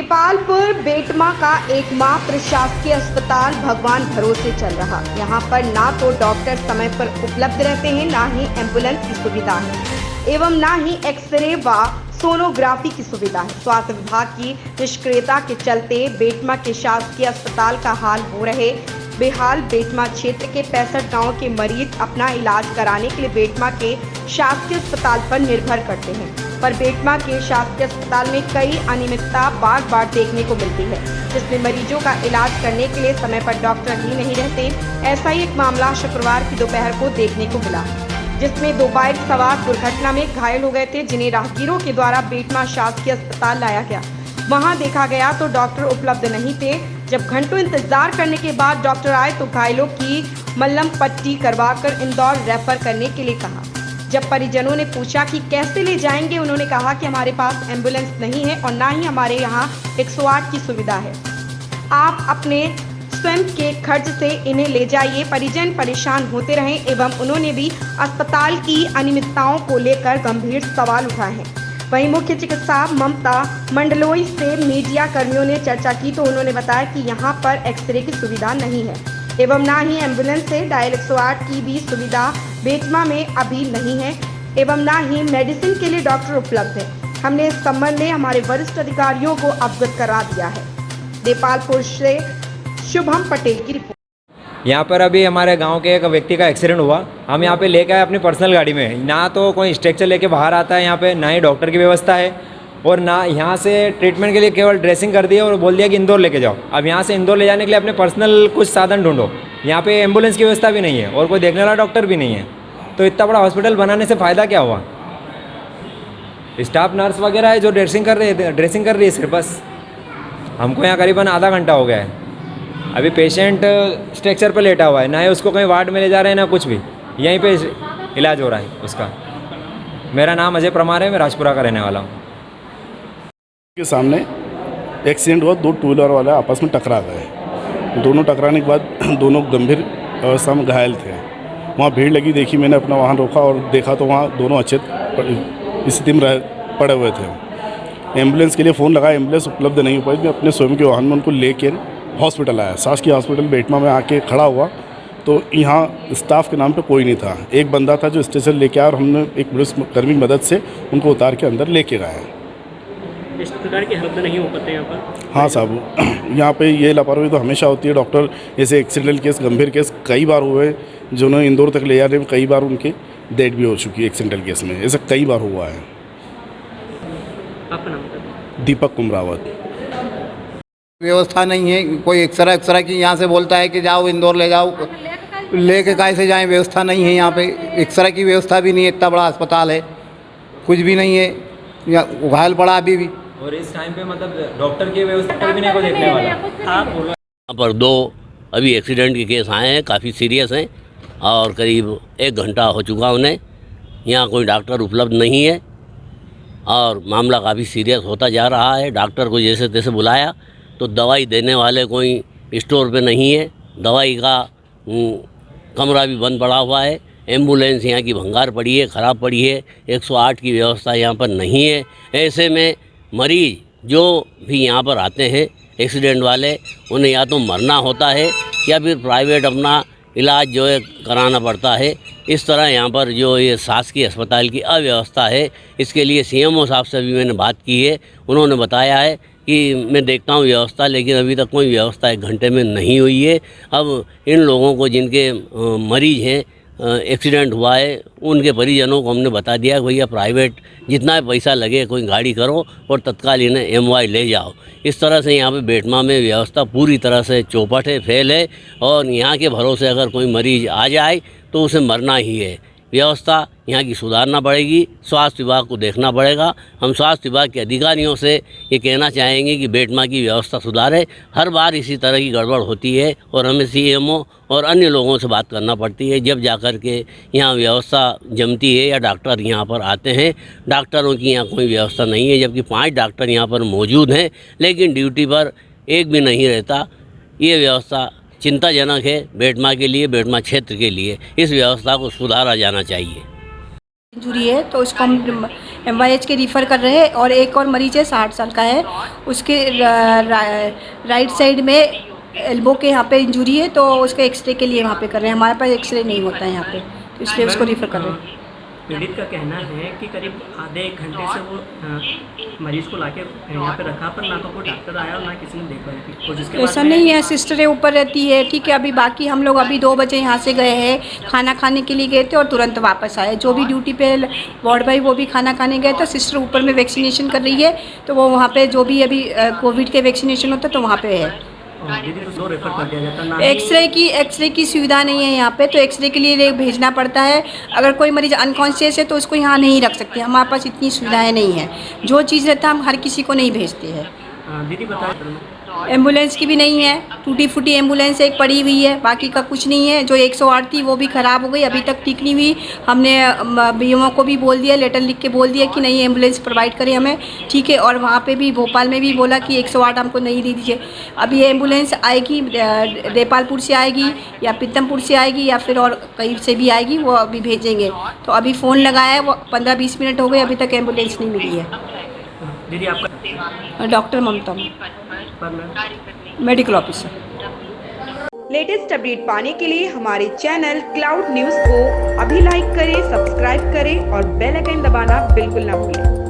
देपालपुर बेटमा का एकमात्र शासकीय अस्पताल भगवान भरोसे चल रहा। यहाँ पर ना तो डॉक्टर समय पर उपलब्ध रहते हैं, ना ही एम्बुलेंस की सुविधा है एवं ना ही एक्सरे व सोनोग्राफी की सुविधा है। स्वास्थ्य विभाग की निष्क्रियता के चलते बेटमा के शासकीय अस्पताल का हाल हो रहे बेहाल। बेटमा क्षेत्र के 65 गाँव के मरीज अपना इलाज कराने के लिए बेटमा के शासकीय अस्पताल पर निर्भर करते हैं, पर बेटमा के शासकीय अस्पताल में कई अनियमितता बार बार देखने को मिलती है, जिसमें मरीजों का इलाज करने के लिए समय पर डॉक्टर ही नहीं रहते। ऐसा ही एक मामला शुक्रवार की दोपहर को देखने को मिला, जिसमें 2 बाइक सवार दुर्घटना में घायल हो गए थे, जिन्हें राहगीरों के द्वारा बेटमा शासकीय अस्पताल लाया गया। वहां देखा गया तो डॉक्टर उपलब्ध नहीं थे। जब घंटों इंतजार करने के बाद डॉक्टर आए तो घायलों की मल्लम पट्टी करवाकर इंदौर रेफर करने के लिए कहा। जब परिजनों ने पूछा कि कैसे ले जाएंगे, उन्होंने कहा कि हमारे पास एम्बुलेंस नहीं है और ना ही हमारे यहाँ 108 की सुविधा है, आप अपने स्वयं के खर्च से इन्हें ले जाइए। परिजन परेशान होते रहे एवं उन्होंने भी अस्पताल की अनियमितताओं को लेकर गंभीर सवाल उठाए हैं। वहीं मुख्य चिकित्सा ममता मंडलोई से मीडिया कर्मियों ने चर्चा की तो उन्होंने बताया कि यहाँ पर एक्सरे की सुविधा नहीं है एवं ना ही एम्बुलेंस से डायल 108 की भी सुविधा बेटमा में अभी नहीं है एवं ना ही मेडिसिन के लिए डॉक्टर उपलब्ध है। हमने इस संबंध में हमारे वरिष्ठ अधिकारियों को अवगत करा दिया है। देपालपुर से शुभम पटेल की रिपोर्ट। यहाँ पर अभी हमारे गांव के एक व्यक्ति का एक्सीडेंट हुआ। हम यहाँ पे लेके आए अपनी पर्सनल गाड़ी में। ना तो कोई स्ट्रक्चर लेके बाहर आता है यहाँ पे, ना ही डॉक्टर की व्यवस्था है और ना यहाँ से ट्रीटमेंट के लिए केवल ड्रेसिंग कर दिया और बोल दिया कि इंदौर लेके जाओ। अब यहाँ से इंदौर ले जाने के लिए अपने पर्सनल कुछ साधन ढूंढो। यहाँ पे एम्बुलेंस की व्यवस्था भी नहीं है और कोई देखने वाला डॉक्टर भी नहीं है। तो इतना बड़ा हॉस्पिटल बनाने से फ़ायदा क्या हुआ? स्टाफ नर्स वगैरह है जो ड्रेसिंग कर रही है सिर्फ बस। हमको यहाँ करीबन आधा घंटा हो गया है। अभी पेशेंट स्ट्रक्चर पर लेटा हुआ है, ना ही उसको कहीं वार्ड में ले जा रहे हैं ना कुछ भी, यहीं पे इलाज हो रहा है उसका। मेरा नाम अजय परमार है, मैं राजपुरा का रहने वाला हूँ। के सामने एक्सीडेंट हुआ, 2 टू व्हीलर वाले आपस में टकरा गए। दोनों टकराने के बाद दोनों गंभीर अवस्था में घायल थे। वहाँ भीड़ लगी, देखी मैंने, अपना वाहन रोका और देखा तो वहाँ दोनों अचेत स्थिति में पड़े हुए थे। एम्बुलेंस के लिए फ़ोन लगा, एम्बुलेंस उपलब्ध नहीं हो पाई। मैं अपने स्वयं के वाहन में उनको लेकर हॉस्पिटल आया। शासकीय हॉस्पिटल बेटमा में आके खड़ा हुआ तो यहाँ स्टाफ के नाम पे कोई नहीं था। एक बंदा था जो स्टेशन लेके आया और हमने एक पुलिस कर्मी की मदद से उनको उतार के अंदर लेके गए। इस प्रकार की हालत नहीं हो पाते यहाँ पर। हाँ साहब, यहाँ पे ये लापरवाही तो हमेशा होती है। डॉक्टर ऐसे एक्सीडेंटल केस, गंभीर केस कई बार हुए, जिन्होंने इंदौर तक ले जाने में कई बार उनकी डेथ भी हो चुकी है। एक्सीडेंटल केस में ऐसा कई बार हुआ है। आपका नाम बताइए। दीपक कुमरावत। व्यवस्था नहीं है, कोई एक्सरा की यहाँ से बोलता है कि जाओ इंदौर ले जाओ, लेके कैसे जाएं? व्यवस्था नहीं है यहाँ पे, एक्सरा की व्यवस्था भी नहीं है। इतना बड़ा अस्पताल है, कुछ भी नहीं है। यहाँ घायल पड़ा अभी भी। और इस टाइम पे मतलब डॉक्टर की व्यवस्था भी नहीं को देखने वाला। यहाँ पर 2 अभी एक्सीडेंट के केस आए हैं, काफ़ी सीरियस हैं और करीब 1 घंटा हो चुका उन्हें। यहाँ कोई डॉक्टर उपलब्ध नहीं है और मामला काफ़ी सीरियस होता जा रहा है। डॉक्टर को जैसे तैसे बुलाया तो दवाई देने वाले कोई स्टोर पे नहीं है। दवाई का कमरा भी बंद पड़ा हुआ है। एम्बुलेंस यहाँ की भंगार पड़ी है, ख़राब पड़ी है। 108 की व्यवस्था यहाँ पर नहीं है। ऐसे में मरीज जो भी यहाँ पर आते हैं एक्सीडेंट वाले, उन्हें या तो मरना होता है या फिर प्राइवेट अपना इलाज जो है कराना पड़ता है। इस तरह यहाँ पर जो ये शासकीय अस्पताल की अव्यवस्था है, इसके लिए सीएमओ साहब से भी मैंने बात की है। उन्होंने बताया है कि मैं देखता हूँ व्यवस्था, लेकिन अभी तक कोई व्यवस्था 1 घंटे में नहीं हुई है। अब इन लोगों को जिनके मरीज हैं, एक्सीडेंट हुआ है, उनके परिजनों को हमने बता दिया कि भैया प्राइवेट जितना पैसा लगे कोई गाड़ी करो और तत्काल इन्हें एमवाई ले जाओ। इस तरह से यहाँ पे बेटमा में व्यवस्था पूरी तरह से चौपट है, फेल है और यहाँ के भरोसे अगर कोई मरीज आ जाए तो उसे मरना ही है। व्यवस्था यहाँ की सुधारना पड़ेगी, स्वास्थ्य विभाग को देखना पड़ेगा। हम स्वास्थ्य विभाग के अधिकारियों से ये कहना चाहेंगे कि बेटमा की व्यवस्था सुधारे। हर बार इसी तरह की गड़बड़ होती है और हमें सीएमओ और अन्य लोगों से बात करना पड़ती है, जब जाकर के यहाँ व्यवस्था जमती है या डॉक्टर यहाँ पर आते हैं। डॉक्टरों की यहाँ कोई व्यवस्था नहीं है, जबकि 5 डॉक्टर यहाँ पर मौजूद हैं, लेकिन ड्यूटी पर एक भी नहीं रहता। ये व्यवस्था चिंताजनक है बेटमा के लिए, बेटमा क्षेत्र के लिए। इस व्यवस्था को सुधारा जाना चाहिए। इंजरी है तो इसको हम MYH के रेफ़र कर रहे हैं। और एक और मरीज़ है 60 साल का है, उसके राइट साइड में एल्बो के यहाँ पे इंजरी है, तो उसके एक्सरे के लिए वहाँ पे कर रहे हैं। हमारे पास एक्सरे नहीं होता है यहाँ पे, तो इसलिए उसको रेफ़र कर रहे हैं। पीड़ित का कहना है कि करीब आधे एक घंटे से वो मरीज़ को लाके यहाँ पे रखा, पर ना तो कोई डॉक्टर आया और ना किसी ने देखा थी। और जिसके ऐसा नहीं है, सिस्टरें ऊपर रहती है, ठीक है। अभी बाकी हम लोग अभी 2 बजे यहाँ से गए हैं, खाना खाने के लिए गए थे और तुरंत वापस आए। जो भी ड्यूटी पे वार्ड बॉय वो भी खाना खाने गए, तो सिस्टर ऊपर में वैक्सीनेशन कर रही है, तो वो वहाँ पे जो भी अभी कोविड के वैक्सीनेशन होता है तो वहाँ पे है। दीदी तो 2 रेफर कर दिया जाता ना, एक्सरे की सुविधा नहीं है यहाँ पे, तो एक्सरे के लिए भेजना पड़ता है। अगर कोई मरीज़ अनकॉन्शियस है तो उसको यहाँ नहीं रख सकते, हमारे पास इतनी सुविधाएं नहीं है। जो चीज़ रहता है हम हर किसी को नहीं भेजते हैं। दीदी बताए एम्बुलेंस की भी नहीं है, टूटी फूटी एम्बुलेंस एक पड़ी हुई है, बाकी का कुछ नहीं है। जो 108 थी वो भी ख़राब हो गई, अभी तक ठीक नहीं हुई। हमने BMO को भी बोल दिया, लेटर लिख के बोल दिया कि नहीं एम्बुलेंस प्रोवाइड करें हमें, ठीक है। और वहाँ पे भी भोपाल में भी बोला कि 108 हमको नहीं दे दीजिए। अब ये एम्बुलेंस आएगी, देपालपुर से आएगी या पीतमपुर से आएगी या फिर और कहीं से भी आएगी, वो अभी भेजेंगे। तो अभी फ़ोन लगाया है, वो 15-20 मिनट हो गए, अभी तक एम्बुलेंस नहीं मिली है। दीदी आपका डॉक्टर ममता, मेडिकल ऑफिसर। लेटेस्ट अपडेट पाने के लिए हमारे चैनल क्लाउड न्यूज़ को अभी लाइक करें, सब्सक्राइब करें और बेल आइकन दबाना बिल्कुल ना भूलें।